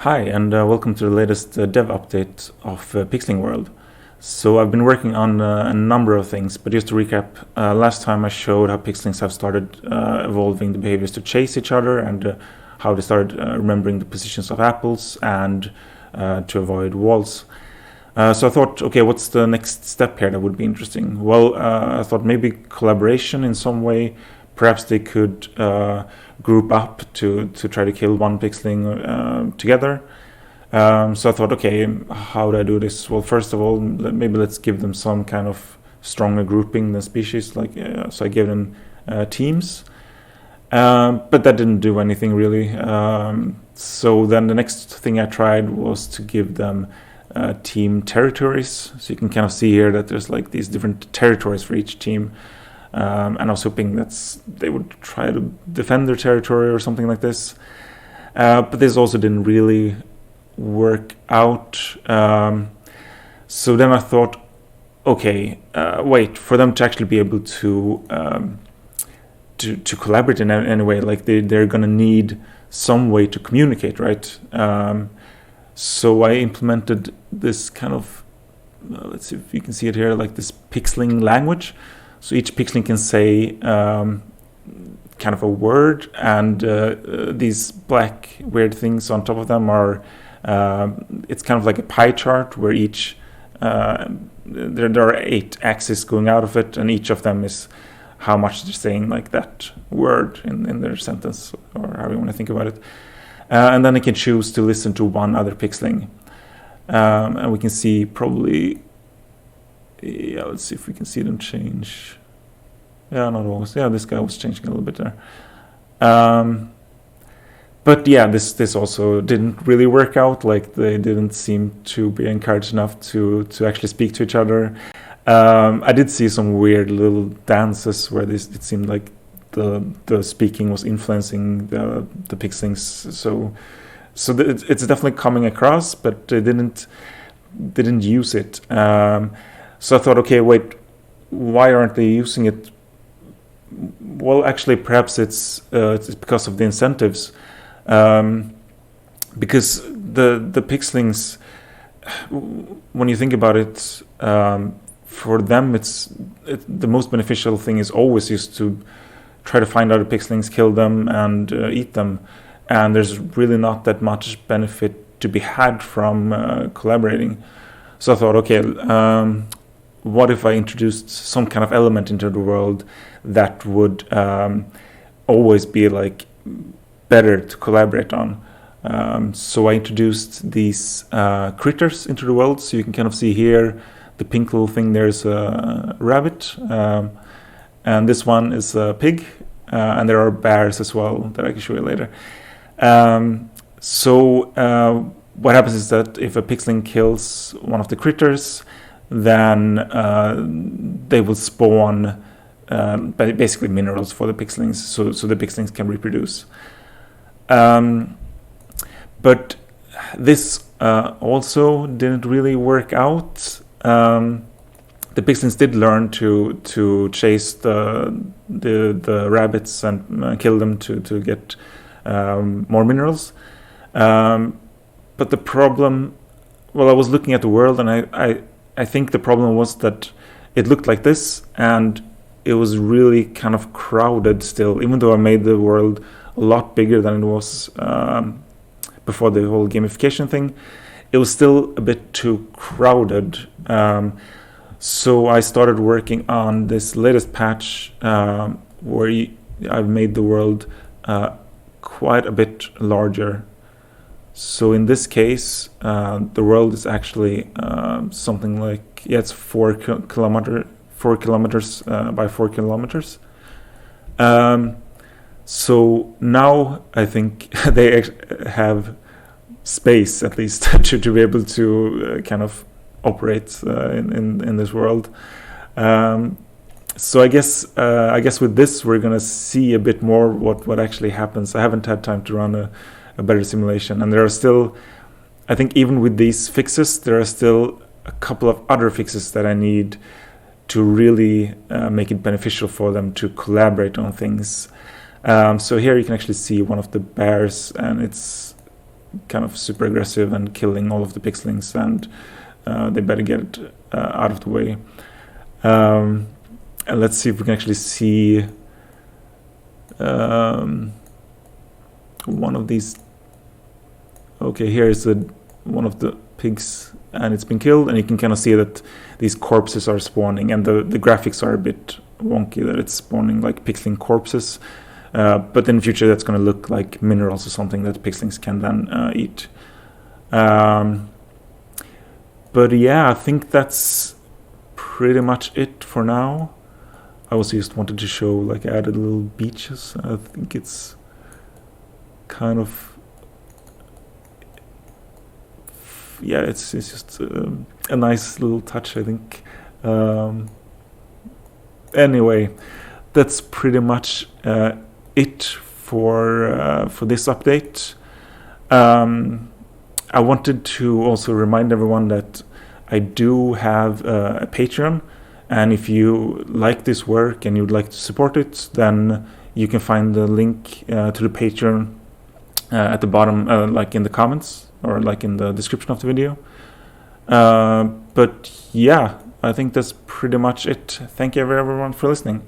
Hi, and welcome to the latest dev update of Pixling World. So I've been working on a number of things, but just to recap, last time I showed how Pixlings have started evolving the behaviors to chase each other and how they started remembering the positions of apples and to avoid walls. So I thought, okay, what's the next step here that would be interesting? Well, I thought maybe collaboration in some way. Perhaps they could group up to try to kill one pixeling together. So I thought, okay, how do I do this? Well, first of all, maybe let's give them some kind of stronger grouping than species. So I gave them teams, but that didn't do anything really. So then the next thing I tried was to give them team territories. So you can kind of see here that there's like these different territories for each team. And I was hoping that they would try to defend their territory or something like this. But this also didn't really work out. So then I thought, okay, wait, for them to actually be able to collaborate in any way, like they're going to need some way to communicate, right? So I implemented this kind of, let's see if you can see it here, like this Pixling language. So each pixeling can say kind of a word, and these black weird things on top of them are, it's kind of like a pie chart where each, there are 8 axes going out of it, and each of them is how much they're saying like that word in their sentence, or how you want to think about it. And then they can choose to listen to one other pixeling. And we can see probably, yeah, let's see if we can see them change. Yeah, not always. Yeah, this guy was changing a little bit there. But yeah, this also didn't really work out. Like they didn't seem to be encouraged enough to actually speak to each other. I did see some weird little dances where it seemed like the speaking was influencing the pixelings. So it's definitely coming across, but they didn't use it. So I thought, okay, wait, why aren't they using it? Well, actually, perhaps it's because of the incentives. Because the pixelings, when you think about it, for them, the most beneficial thing is always just to try to find other pixelings, kill them, and eat them. And there's really not that much benefit to be had from collaborating. So I thought, okay, what if I introduced some kind of element into the world that would always be like better to collaborate on? So I introduced these critters into the world. So you can kind of see here, the pink little thing, there's a rabbit, and this one is a pig, and there are bears as well that I can show you later. So what happens is that if a pixeling kills one of the critters, then they will spawn basically minerals for the pixelings, so the pixelings can reproduce. But this also didn't really work out. The pixelings did learn to chase the rabbits and kill them to get more minerals. But the problem, well, I was looking at the world, and I think the problem was that it looked like this, and it was really kind of crowded still, even though I made the world a lot bigger than it was before the whole gamification thing. It was still a bit too crowded. So I started working on this latest patch where I've made the world quite a bit larger. So in this case, the world is actually something like, yeah, it's 4 kilometers by 4 kilometers. So now I think they have space, at least, to be able to kind of operate in this world. So I guess with this we're gonna see a bit more what actually happens. I haven't had time to run a better simulation, and there are still, I think even with these fixes, there are still a couple of other fixes that I need to really make it beneficial for them to collaborate on things. So here you can actually see one of the bears, and it's kind of super aggressive and killing all of the Pixlings, and they better get it out of the way. And let's see if we can actually see one of these. Okay, here is one of the pigs, and it's been killed, and you can kind of see that these corpses are spawning, and the graphics are a bit wonky, that it's spawning like Pixling corpses. But in the future, that's going to look like minerals or something that Pixlings can then eat. But yeah, I think that's pretty much it for now. I also just wanted to show, like, I added little beaches. I think it's kind of, yeah, it's just a nice little touch, I think. Anyway, that's pretty much it for this update. I wanted to also remind everyone that I do have a Patreon, and if you like this work and you'd like to support it, then you can find the link to the Patreon at the bottom, like in the comments or like in the description of the video. But yeah, I think that's pretty much it. Thank you everyone for listening.